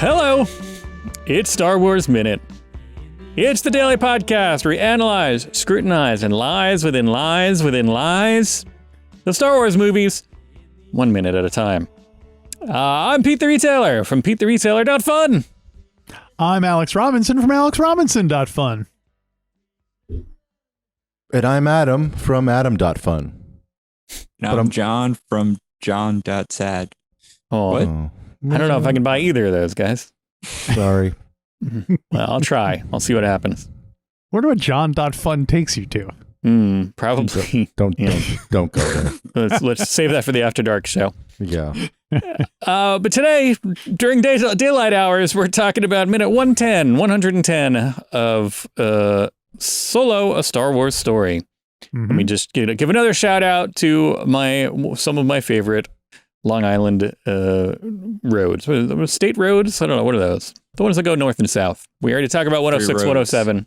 Hello, it's Star Wars Minute. It's the daily podcast where we analyze, scrutinize, and lies within lies within lies the Star Wars movies, 1 minute at a time. I'm Pete the Retailer from PeteTheRetailer.fun. I'm Alex Robinson from AlexRobinson.fun. And I'm Adam from Adam.fun. And I'm John from John.sad. Oh, What? I don't know if I can buy either of those, guys. Sorry. Well, I'll try. I'll see what happens. Wonder what John.fun takes you to. Probably. Don't go there. Let's save that for the After Dark show. Yeah. But today, during daylight hours, we're talking about minute 110 of Solo, A Star Wars Story. Mm-hmm. Let me just give another shout out to some of my favorite Long Island roads. State roads? I don't know. What are those? The ones that go north and south. We already talked about 106, 107,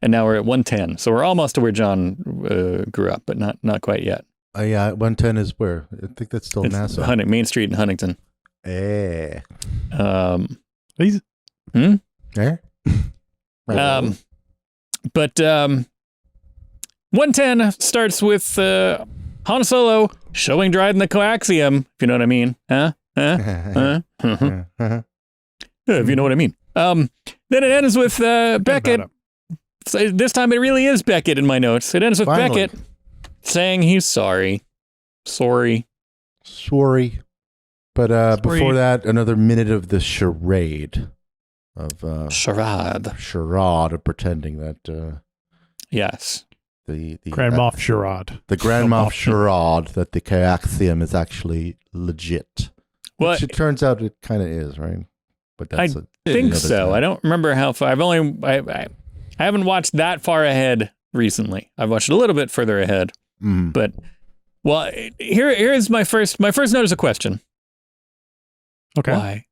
and now we're at 110. So we're almost to where John grew up, but not quite yet. Yeah, 110 is where? I think that's still Nassau. Main Street in Huntington. Eh. These... Eh? But 110 starts with Han Solo showing Dryden the coaxium, if you know what I mean. If you know what I mean. Then it ends with Beckett. So this time it really is Beckett in my notes. It ends with Finally. Beckett saying he's sorry. Sorry. But before that, another minute of the charade. Charade. Charade of pretending that... Yes. The Grand Moff Charade. The Grand Moff Charade that the coaxium is actually legit. Well, Which it turns out it kind of is, right? But that's I think so. I don't remember how far. I haven't watched that far ahead recently. I've watched a little bit further ahead. But well, here's my first note is a question. Okay. Why?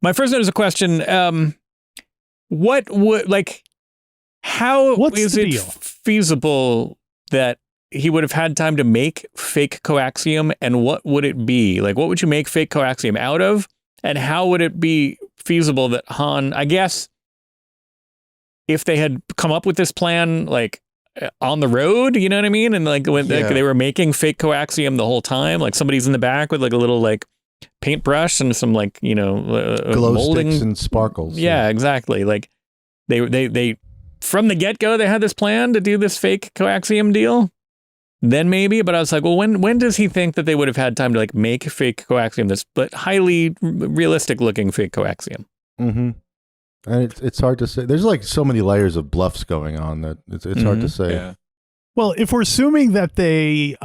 My first note is a question. What would how What's is the it deal? feasible that he would have had time to make fake coaxium, and what would it be? Like, what would you make fake coaxium out of? And how would it be feasible that Han, I guess, if they had come up with this plan, like on the road, you know what I mean? And like when they were making fake coaxium the whole time, like somebody's in the back with like a little like paintbrush and some like, glow molding sticks and sparkles. Yeah, exactly. Like they from the get-go, they had this plan to do this fake coaxium deal. Then maybe, but I was like, well, when does he think that they would have had time to like make fake coaxium, this but highly realistic looking fake coaxium? Mm-hmm. And it's hard to say. There's like so many layers of bluffs going on that it's hard to say. Yeah. Well, if we're assuming that they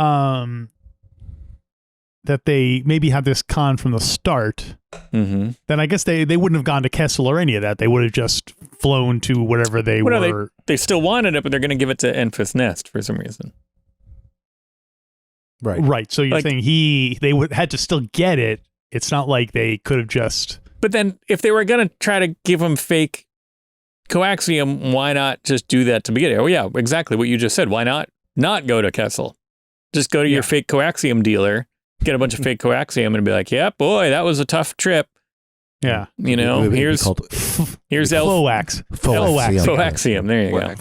maybe had this con from the start, then I guess they wouldn't have gone to Kessel or any of that. They would have just flown to whatever they were. No, they still wanted it, but they're going to give it to Enfys Nest for some reason. Right. So you're saying they would had to still get it. It's not like they could have just. But then if they were going to try to give him fake coaxium, why not just do that to begin with? Oh, yeah, exactly what you just said. Why not go to Kessel? Just go to your fake coaxium dealer, get a bunch of fake coaxium and be like, yeah, boy, that was a tough trip. Yeah. Here's Floax. Coaxium. There you go.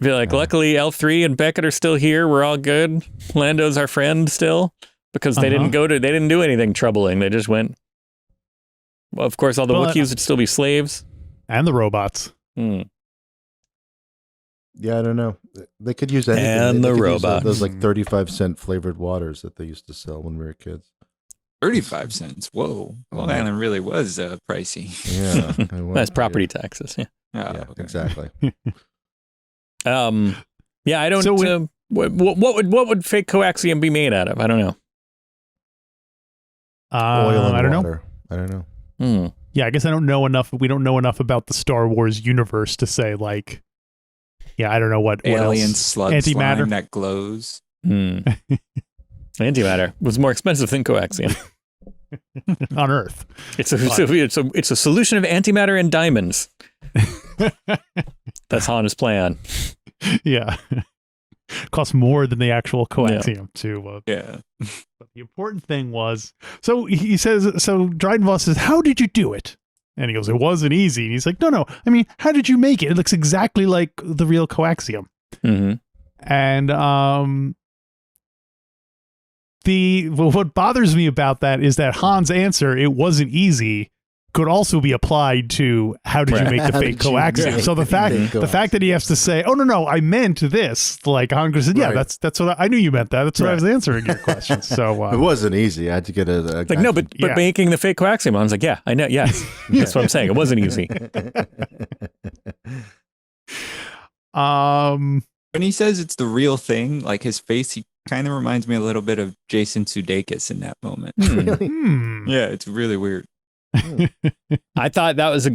Be like, luckily L3 and Beckett are still here. We're all good. Lando's our friend still because they didn't do anything troubling. They just went. Well, of course, all the Wookiees would still be slaves. And the robots. Yeah, I don't know. They could use anything. And they the could use robots. those like 35-cent flavored waters that they used to sell when we were kids. 35 cents. Whoa. Long Island really was pricey. Yeah. That's property taxes. Yeah. Yeah, exactly. Yeah, I don't. So what would fake coaxium be made out of? I don't know. Oil and I don't water. I don't know. Yeah, I guess I don't know enough. We don't know enough about the Star Wars universe to say like. Yeah, I don't know what alien else. slug Antimatter slime that glows. Antimatter was more expensive than coaxium. On Earth. It's a solution of antimatter and diamonds. That's Han's plan. Yeah. Of cost more than the actual coaxium to. Yeah. But the important thing was, so he says, so Dryden Voss says, how did you do it? And he goes, it wasn't easy. And he's like, no. I mean, how did you make it? It looks exactly like the real coaxium. Mm-hmm. And what bothers me about that is that Han's answer, it wasn't easy, could also be applied to how did you make the fake coaxium. So the fact that he has to say, oh no, I meant this, like Han could say, yeah, that's what I knew you meant that. That's what I was answering your question. So it wasn't easy. I had to get a like, no, but making the fake coaxium, I was like, yeah, I know, yes, that's what I'm saying. It wasn't easy. When he says it's the real thing, like his face, he kind of reminds me a little bit of Jason Sudeikis in that moment. Really? Yeah, it's really weird. I thought that was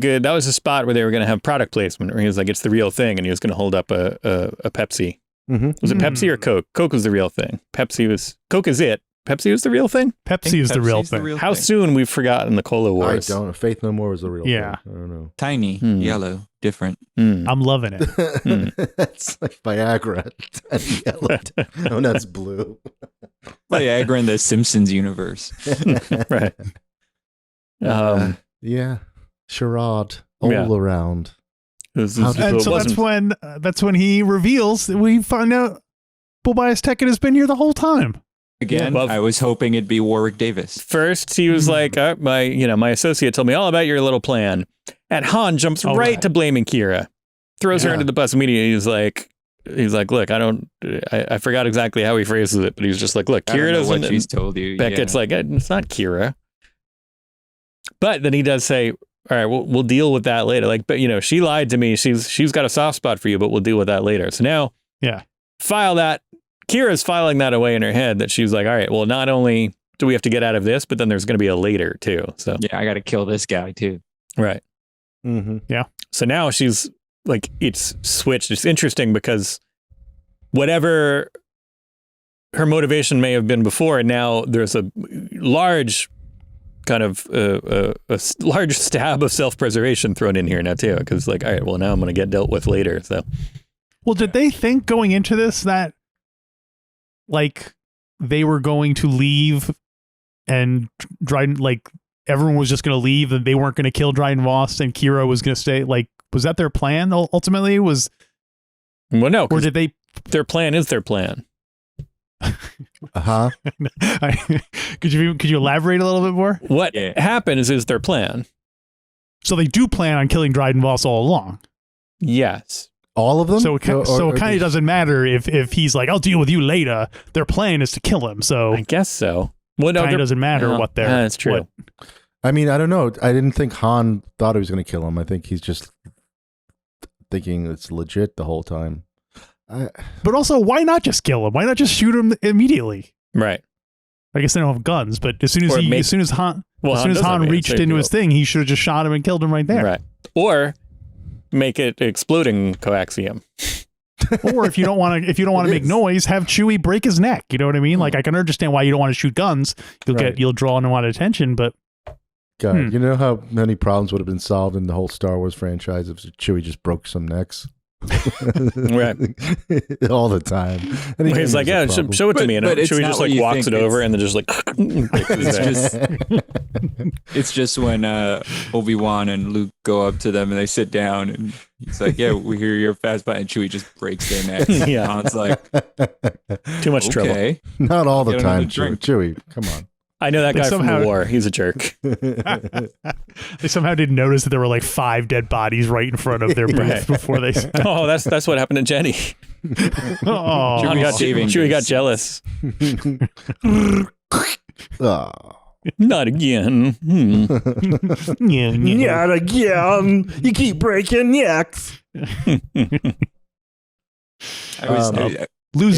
a spot where they were going to have product placement, where he was like, it's the real thing, and he was going to hold up a Pepsi. Mm-hmm. Was it Pepsi or Coke? Coke was the real thing. Coke is it. Pepsi was the real thing? Pepsi is the real thing. How soon we've forgotten the Cola Wars. I don't. Faith No More was the real thing. I don't know. Tiny, yellow, different. I'm loving it. That's like Viagra. Tiny yellow. Oh, that's blue. Viagra in the Simpsons universe. Right. Yeah. Charade all around. And so that's when he reveals that we find out Bobias Teckett has been here the whole time. Again, I was hoping it'd be Warwick Davis. First, he was like, my associate told me all about your little plan. And Han jumps right to blaming Kira. Throws her into the bus immediately. He's like, look, I forgot exactly how he phrases it, but he's just like, look, Kira doesn't. What she's told you. Beckett's like, it's not Kira. But then he does say, all right, we'll deal with that later. Like, but she lied to me. She's got a soft spot for you, but we'll deal with that later. So now, file that. Kira's filing that away in her head that she's like, all right, well, not only do we have to get out of this, but then there's going to be a later too. So yeah, I got to kill this guy too. Right. Mm-hmm. Yeah. So now she's like, it's switched. It's interesting because whatever her motivation may have been before, and now there's a large kind of a large stab of self-preservation thrown in here now too. Because like, all right, well, now I'm going to get dealt with later. So, well, did they think going into this that like they were going to leave and Dryden, like everyone was just going to leave and they weren't going to kill Dryden Voss and Kira was going to stay? Like, was that their plan ultimately? Well, no. Or did they? Their plan is their plan. Could you elaborate a little bit more? What happens is their plan. So they do plan on killing Dryden Voss all along. Yes. All of them? So it kind of doesn't matter if he's like, I'll deal with you later. Their plan is to kill him. So I guess so. Well, no, it doesn't matter what they're. That's true. I mean, I don't know. I didn't think Han thought he was going to kill him. I think he's just thinking it's legit the whole time. But also, why not just kill him? Why not just shoot him immediately? Right. I guess they don't have guns, but as soon as Han reached into his thing, he should have just shot him and killed him right there. Right. Or make it exploding coaxium. Or if you don't want to make noise, have Chewie break his neck. You know what I mean? Like, I can understand why you don't want to shoot guns. You'll draw a lot of attention, but God, you know how many problems would have been solved in the whole Star Wars franchise if Chewie just broke some necks? Right. All the time. And he's like, yeah, show it to me. And Chewie just like walks it over and then just like it's just when Obi-Wan and Luke go up to them and they sit down and he's like, yeah, we hear your fast bite, and Chewie just breaks their necks. Yeah. It's like too much trouble. Not all the time, Chewie. Come on. I know that guy from the war. He's a jerk. They somehow didn't notice that there were like 5 dead bodies right in front of their booth before they. Oh, that's what happened to Jenny. Oh, Chewie got jealous. Oh. Not again. Not again. You keep breaking necks. New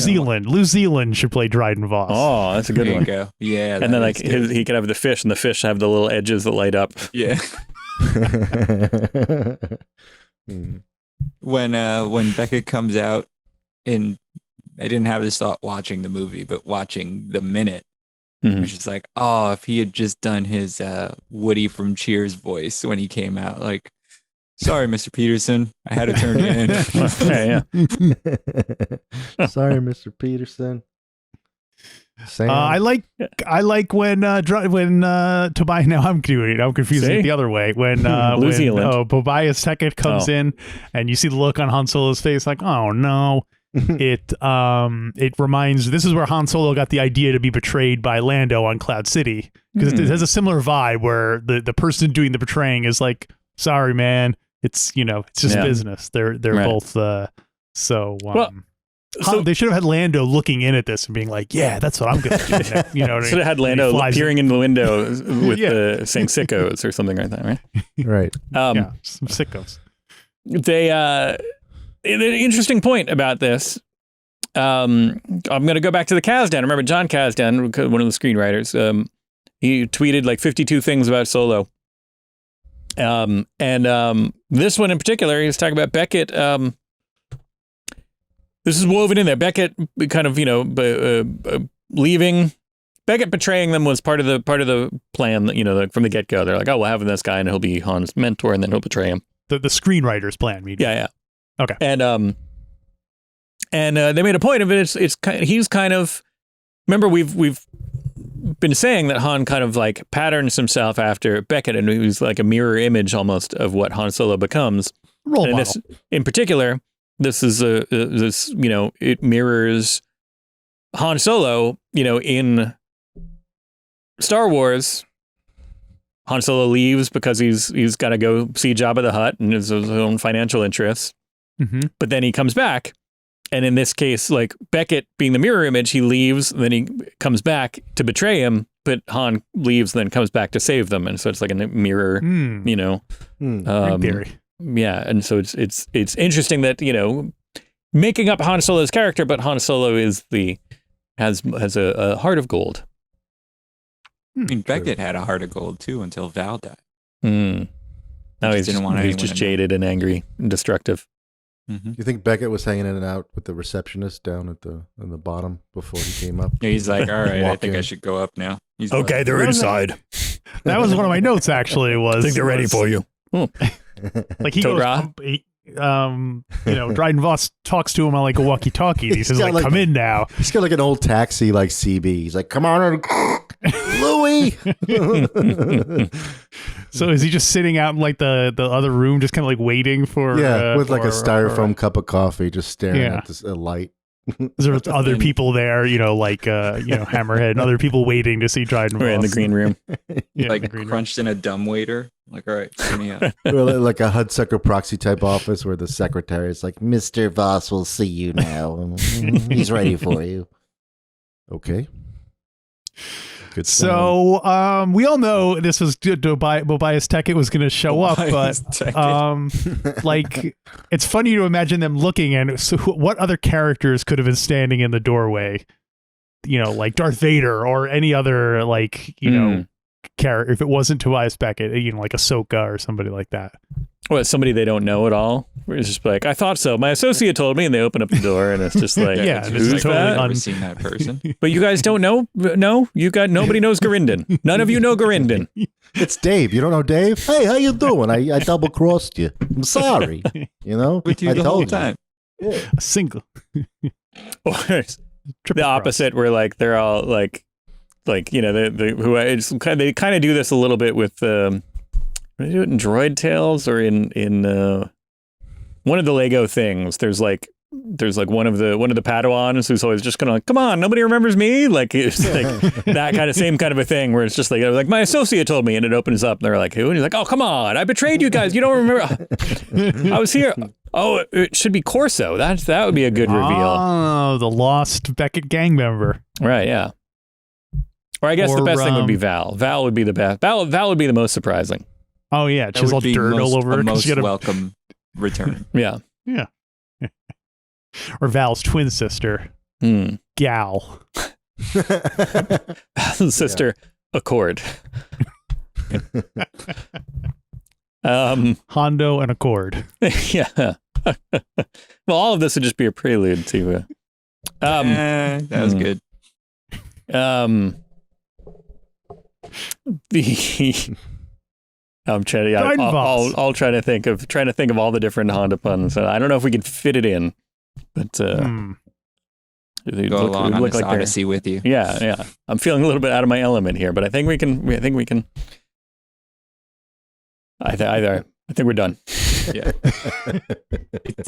Zealand should play Dryden Voss. Oh, that's a good one. Go. Yeah. And then like he could have the fish, and the fish have the little edges that light up. Yeah. When Beckett comes out, and I didn't have this thought watching the movie, but watching the minute, which is like, oh, if he had just done his Woody from Cheers voice when he came out, like Sorry, Mr. Peterson. I had to turn it in. Yeah. Sorry, Mr. Peterson. Sam. I like when Tobias. Now I'm doing it. I'm confusing it the other way. When Bobias Teckett comes in, and you see the look on Han Solo's face, like, oh no. It reminds. This is where Han Solo got the idea to be betrayed by Lando on Cloud City, because it has a similar vibe where the person doing the betraying is like, sorry man, it's just business. They're both so they should have had Lando looking in at this and being like, yeah, that's what I'm gonna do. You know what I mean? Should have had Lando peering in the window with saying sickos or something like that, right? Right. Some sickos. An interesting point about this. I'm going to go back to the Kasdan. I remember John Kasdan, one of the screenwriters. He tweeted like 52 things about Solo. And this one in particular, he was talking about Beckett. This is woven in there. Beckett kind of, leaving. Beckett betraying them was part of the plan. That, from the get go, they're like, oh, we'll have this guy and he'll be Han's mentor, and then he'll betray him. The screenwriter's plan. Yeah. Okay. And they made a point of it. He's kind of, remember we've been saying that Han kind of like patterns himself after Beckett, and he's like a mirror image almost of what Han Solo becomes. Role model. This, in particular, this is it mirrors Han Solo. In Star Wars, Han Solo leaves because he's got to go see Jabba the Hutt and his own financial interests. Mm-hmm. But then he comes back, and in this case, like Beckett being the mirror image, he leaves, then he comes back to betray him, but Han leaves, then comes back to save them, and so it's like a mirror, theory. Yeah, and so it's interesting that making up Han Solo's character, but Han Solo has a heart of gold. I mean, Beckett had a heart of gold too until Val died. Now he's just jaded and angry and destructive. Mm-hmm. You think Beckett was hanging in and out with the receptionist down in the bottom before he came up? Yeah, he's like, all right, I think I should go up now. He's okay, like, they're inside. That was one of my notes. Actually, I think they're ready for you. Like he goes, Dryden Voss talks to him on like a walkie-talkie. He says, like, come in now. He's got like an old taxi, like CB. He's like, come on, Louis. So is he just sitting out in like the other room, just kind of like waiting for? With like a styrofoam cup of coffee, just staring at this light. There's other people there, Hammerhead, and other people waiting to see Dryden Voss. We're in the green room. Like crunched in a dumbwaiter. Like, all right, give me up. Like a Hudsucker Proxy type office where the secretary is like, Mr. Voss will see you now. He's ready for you. Okay. Good so we all know this was Bobias Teckett was going to show up, but like it's funny to imagine them looking, and so what other characters could have been standing in the doorway? Like Darth Vader or any other character. If it wasn't Tobias Beckett, like Ahsoka or somebody like that. Well, somebody they don't know at all. It's just like, I thought so. My associate told me, and they open up the door, and it's just like, who's that? I've never seen that person. But you guys don't know? No? Nobody knows Garinden. None of you know Garinden. It's Dave. You don't know Dave? Hey, how you doing? I double-crossed you. I'm sorry. With you I the told whole you. time. Yeah. A single. Or the opposite, where like they're all like they kind of do this a little bit with they do it in Droid Tales or in one of the Lego things. There's like one of the Padawans who's always just gonna like, come on, nobody remembers me. Like it's like that kind of same kind of a thing where it's just like my associate told me, and it opens up and they're like, who? And he's like, oh come on, I betrayed you guys. You don't remember? I was here. Oh, it should be Corso. That would be a good reveal. Oh, the lost Beckett gang member. Right? Yeah. Or I guess the best thing would be Val. Val would be the best. Val would be the most surprising. Oh yeah, she's all dirt all over her. Most welcome return. Yeah. Yeah. Or Val's twin sister, Gal. Sister Accord. Hondo and Accord. Yeah. Well, all of this would just be a prelude to. That was good. I'm trying. Yeah, I'll try to think of all the different Honda puns. I don't know if we can fit it in, but they Go along on look this like odyssey with you. Yeah. I'm feeling a little bit out of my element here, but I think we can. I think we're done. Yeah.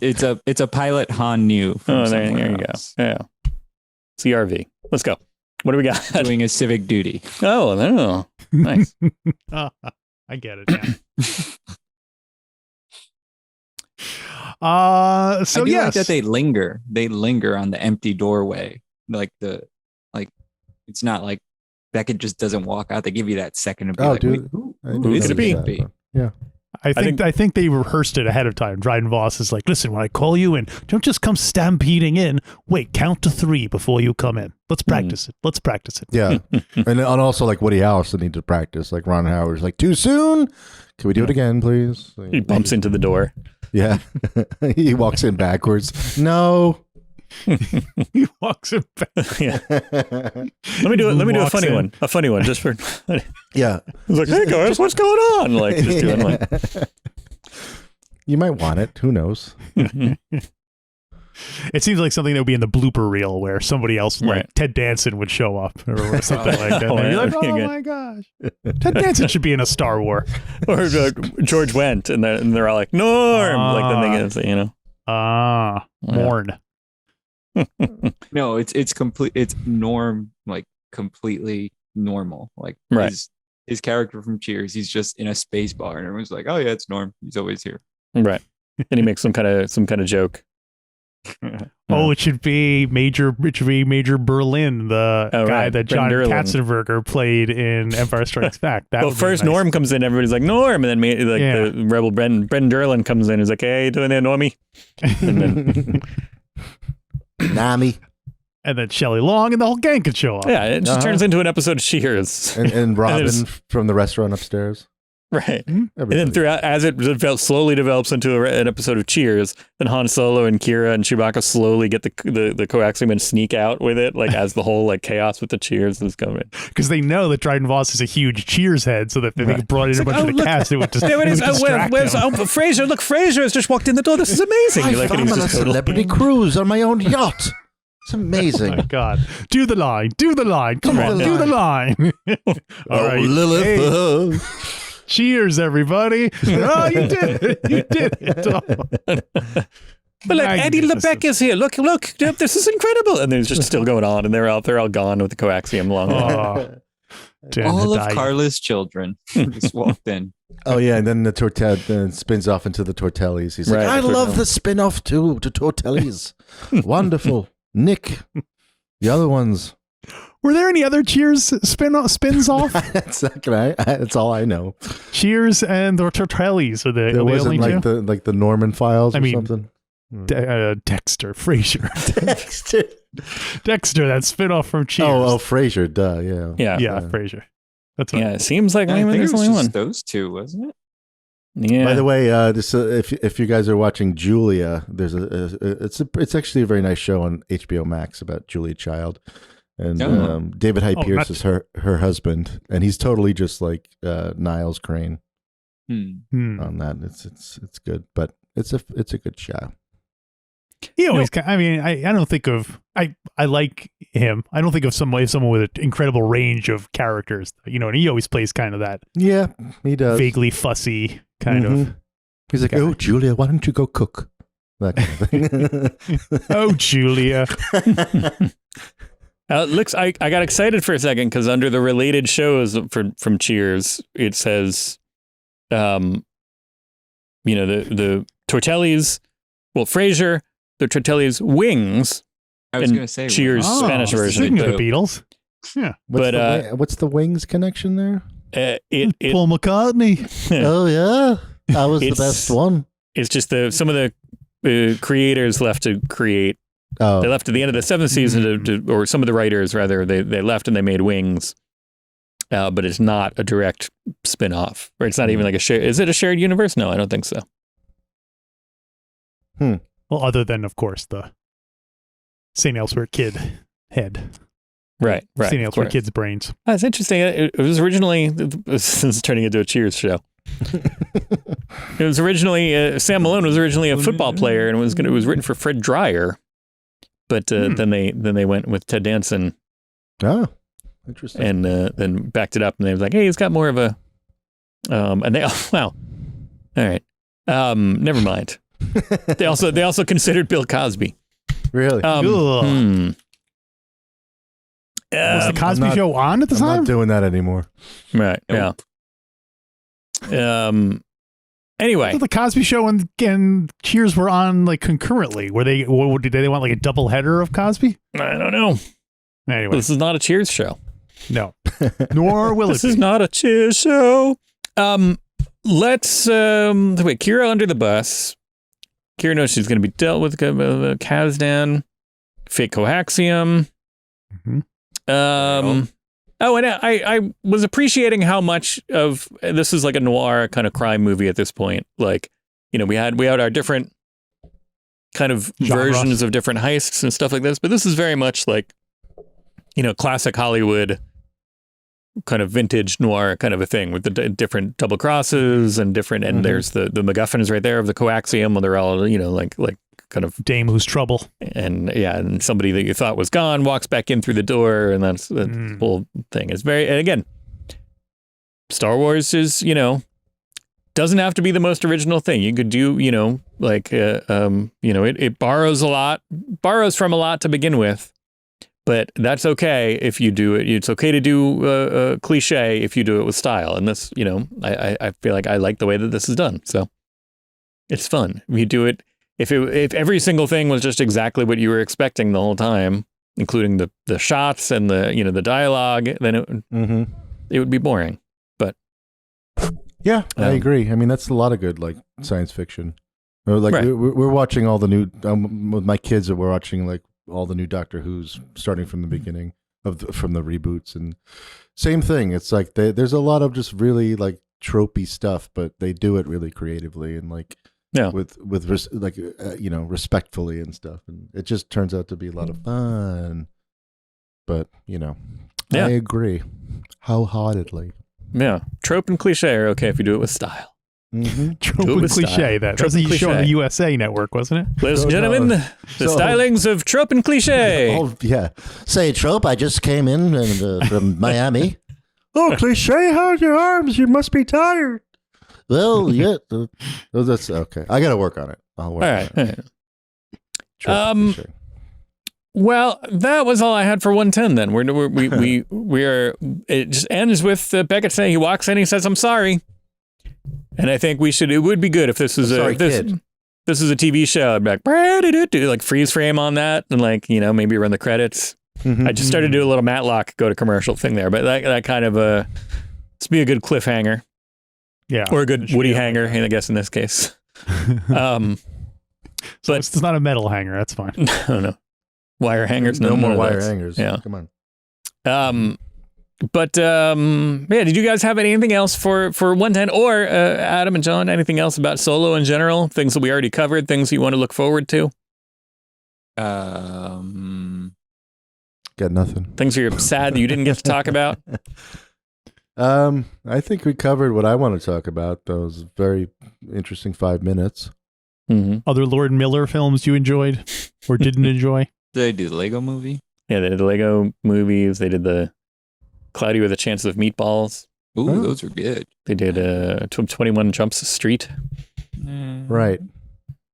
It's a pilot Han knew. Oh, there you go. Yeah. CRV. Let's go. What do we got? Doing his civic duty. Oh, nice. I get it. Yeah. So I do yes, like that they linger. They linger on the empty doorway. It's not like Beckett just doesn't walk out. They give you that second to be like, dude. who could it be? Yeah. I think they rehearsed it ahead of time. Dryden Voss is like, listen, when I call you in, don't just come stampeding in. Wait, count to 3 before you come in. Let's practice it. Let's practice it. Yeah. and also like Woody Harrelson need to practice. Like Ron Howard's like, too soon? Can we do it again, please? He bumps into the door. Yeah. He walks in backwards. No. He walks in back. Yeah. Let me do a funny one. A funny one just for Yeah. He's like, hey guys, what's going on? Like just doing like You might want it. Who knows? It seems like something that would be in the blooper reel where somebody else, like Ted Danson, would show up or something like that. And you're like, oh my gosh. Ted Danson should be in a Star Wars. Or George Wendt, and they're all like, Norm. Like then they get, you know. Morn. No, it's complete. It's Norm, like completely normal. Like his character from Cheers, he's just in a space bar, and everyone's like, "Oh yeah, it's Norm. He's always here." Right. And he makes some kind of joke. Oh, it should be Major Berlin, the guy that John Katzenberger played in Empire Strikes Back. That first nice. Norm comes in, everybody's like Norm, and then the rebel Ben Derlin comes in, he's like, hey, you doing there, Normie? And then Nami. And then Shelley Long and the whole gang could show up. Yeah, it just turns into an episode of Cheers. And Robin from the restaurant upstairs. Right. And then throughout, as it slowly develops into an episode of Cheers, then Han Solo and Kira and Chewbacca slowly get the coaxium and sneak out with it, like as the whole like chaos with the Cheers is going. Because they know that Dryden Voss is a huge Cheers head, so that they brought in a bunch of the cast, it would just Frasier, look, Frasier has just walked in the door. This is amazing. I'm on a celebrity cruise on my own yacht. It's amazing. Oh my God. Do the line. Come on, do the line. All right. Lilith. Cheers, everybody. Oh, you did it. You did it. Oh. But like Eddie LeBeck is here. Look, this is incredible. And there's just still going on, and they're all gone with the coaxium long. All of Carla's children just walked in. Oh yeah, and then the Tortelli spins off into the Tortellis. He's like, I love the spin-off too, to Tortellis. Wonderful. Nick. The other ones. Were there any other Cheers spins off? That's all I know. Cheers and the Tortellis are there wasn't only like the Norman Files or something. Dexter, Frasier. Dexter, that spin-off from Cheers. Oh, Frasier, duh, yeah, Frasier. That's what it seems like I think there's it was only just one. those two, wasn't it? Yeah. By the way, this if you guys are watching Julia, there's it's actually a very nice show on HBO Max about Julia Child, and David Hyde Pierce is her husband, and he's totally just like Niles Crane on that. It's good, but it's a good show. He always, I don't think of, I like him. I don't think of someone with an incredible range of characters, and he always plays kind of that. Yeah, he does. Vaguely fussy kind of. He's like, oh, Julia, why don't you go cook? That kind of thing. Oh, Julia. I got excited for a second because under the related shows from Cheers, it says, the Tortellis, Frasier, the Tortellis Wings. I was going to say Cheers Spanish version. Speaking of the Beatles. Yeah. What's the Wings connection there? Paul McCartney. Oh yeah, that was the best one. It's just some of the creators left to create. Oh. They left at the end of the 7th season or some of the writers rather. They left and they made Wings. But it's not a direct spin-off, or it's not even like a shared. Is it a shared universe? No, I don't think so. Well, other than, of course, the St. Elsewhere kid head. Right. St. Elsewhere kid's brains. That's interesting. It was originally, this is turning into a Cheers show. It was originally Sam Malone was originally a football player, and it was written for Fred Dryer, but then they went with Ted Danson. Oh, interesting. And then backed it up, and they was like, "Hey, he's got more of a," and they wow, all right, never mind. They also considered Bill Cosby. Really? Was the Cosby Show on at the time? I'm not doing that anymore. Right. Nope. Yeah. Anyway, The Cosby Show and Cheers were on like concurrently. Did they want like a double header of Cosby? I don't know. Anyway, This is not a Cheers show. no, nor will it. This is not a Cheers show. Let's wait. Kira under the bus. Kira knows she's going to be dealt with Kazdan, fake coaxium. Mm-hmm. Oh, and I was appreciating how much of this is like a noir kind of crime movie at this point. Like, you know, we had our different kind of Genres. versions of different heists and stuff like this, but this is very much like, you know, classic Hollywood kind of vintage noir kind of a thing with the different double crosses and different, and there's the MacGuffins right there of the coaxium, where they're all, you know, like kind of Dame Who's Trouble. and somebody that you thought was gone walks back in through the door, and that's the whole thing. It's very, and again, Star Wars is, you know, doesn't have to be the most original thing. You could do, you know, like you know, it borrows from a lot to begin with, but that's okay if you do it. It's okay to do a cliche if you do it with style. And this, you know, I feel like I like the way that this is done. So it's fun. If you do it, if every single thing was just exactly what you were expecting the whole time, including the shots and the, you know, the dialogue, then it would be boring. But yeah, I agree. I mean, that's a lot of good like science fiction. Like Right. we're watching all the new with my kids. We're watching like all the new Doctor Who's starting from the beginning from the reboots, and same thing. It's like there's a lot of just really like tropey stuff, but they do it really creatively and like with you know, respectfully and stuff, and it just turns out to be a lot of fun. But you know, I agree wholeheartedly. yeah, trope and cliche are okay if you do it with style. Trope and cliche. That was a show on the USA Network, wasn't it? Ladies and gentlemen, the stylings of trope and cliche. Oh yeah. Say, Trope, I just came in and, from Miami. Oh, cliche, how's your arms? You must be tired. Well, yeah. That's okay. I got to work on it. I'll work on it. All right. Well, that was all I had for 110. Then we are. It just ends with Beckett saying he walks in. He says, "I'm sorry," and I think it would be good if this was this is a TV show. I'd be like freeze frame on that, and like, you know, maybe run the credits. I just started to do a little Matlock go to commercial thing there, but that kind of this be a good cliffhanger, or a good Woody hanger, I guess in this case. But it's not a metal hanger. That's fine. No. Wire hangers, no more wire those. hangers. Yeah, come on. But did you guys have anything else for 110, or Adam and John, anything else about Solo in general? Things that we already covered, things you want to look forward to? Got nothing. Things you're sad that you didn't get to talk about? I think we covered what I want to talk about. Those very interesting 5 minutes. Other Lord Miller films you enjoyed or didn't enjoy? Did they do the Lego movie? Yeah, they did the Lego movies. They did the Cloudy with a Chance of Meatballs. Ooh, those were good. They did 21 Jumps Street. Right.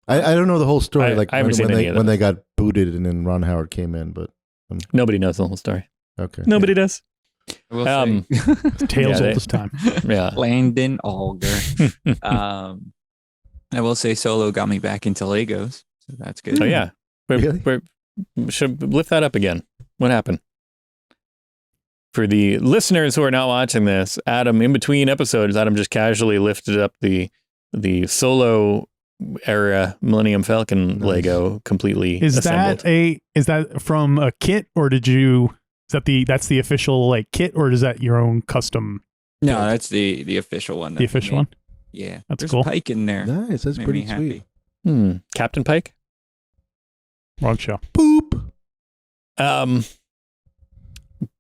I don't know the whole story. I haven't seen any of when they got booted and then Ron Howard came in, but nobody knows the whole story. Okay. Nobody does. I will say. Tales old as time. Yeah. Landon Alger. I will say Solo got me back into Legos, so that's good. Oh yeah. We should lift that up again. What happened? For the listeners who are not watching this, Adam, in between episodes, Adam just casually lifted up the Solo era Millennium Falcon Lego completely assembled. Is that from a kit, or that's the official like kit, or is that your own custom? No, that's the official one. The official one? Yeah. That's There's cool. Pike in there. Nice. That's Made pretty me happy. sweet. Captain Pike? Wrong show. Boop.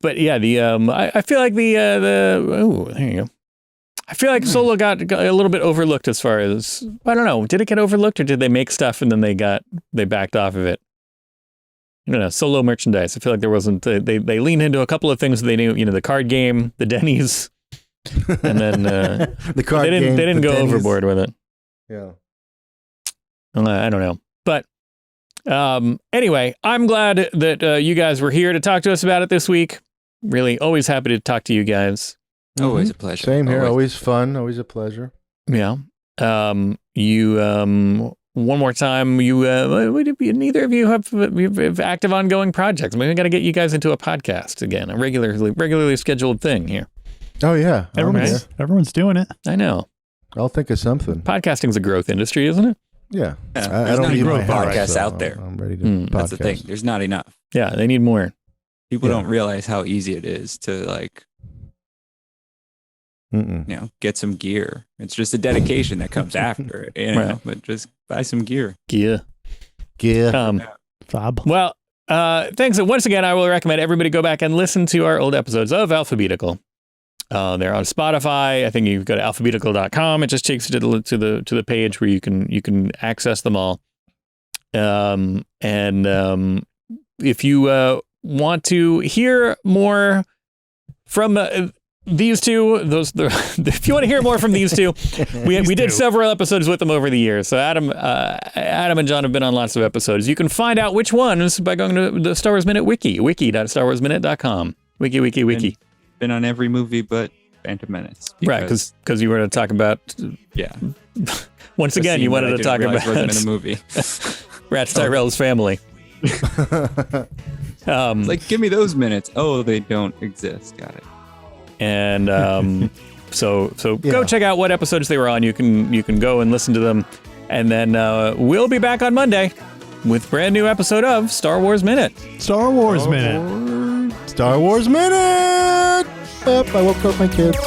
But yeah, I feel like there you go. I feel like Solo got a little bit overlooked as far as, I don't know, did it get overlooked or did they make stuff and then they backed off of it? I don't know, Solo merchandise. I feel like there wasn't, they leaned into a couple of things that they knew, the card game, the Denny's, and then the card they didn't go Denny's. overboard with it. Yeah. I don't know. But anyway, I'm glad that you guys were here to talk to us about it this week. Really, always happy to talk to you guys. Always a pleasure. Same here. Always fun. Always a pleasure. Yeah. You one more time. You neither of you have active ongoing projects. We got to get you guys into a podcast again, a regularly scheduled thing here. Oh yeah, Everyone's doing it. I know. I'll think of something. Podcasting's a growth industry, isn't it? Yeah. I don't not need enough my podcasts house, so out there. I'm ready to podcast. That's the thing. There's not enough. Yeah, they need more. People don't realize how easy it is to get some gear. It's just a dedication that comes after it, Right. But just buy some gear. Yeah. Fab. Well, thanks. Once again, I will recommend everybody go back and listen to our old episodes of Alphabeatical. They're on Spotify. I think you go to alphabeatical.com. It just takes you to the page where you can access them all. If you want to hear more from these two, if you want to hear more from these two, we did several episodes with them over the years. So Adam and John have been on lots of episodes. You can find out which ones by going to the Star Wars Minute wiki, wiki.starwarsminute.com. Wiki. Been on every movie but Phantom Menace. Right, because you were going to talk about. Yeah. Once again, you wanted to talk about wasn't in a movie. Rats Tyrell's family. It's like, give me those minutes. Oh, they don't exist. Got it. And so go check out what episodes they were on. You can go and listen to them, and then we'll be back on Monday with a brand new episode of Star Wars Minute. Star Wars Minute. Star Wars Minute. I woke up my kids.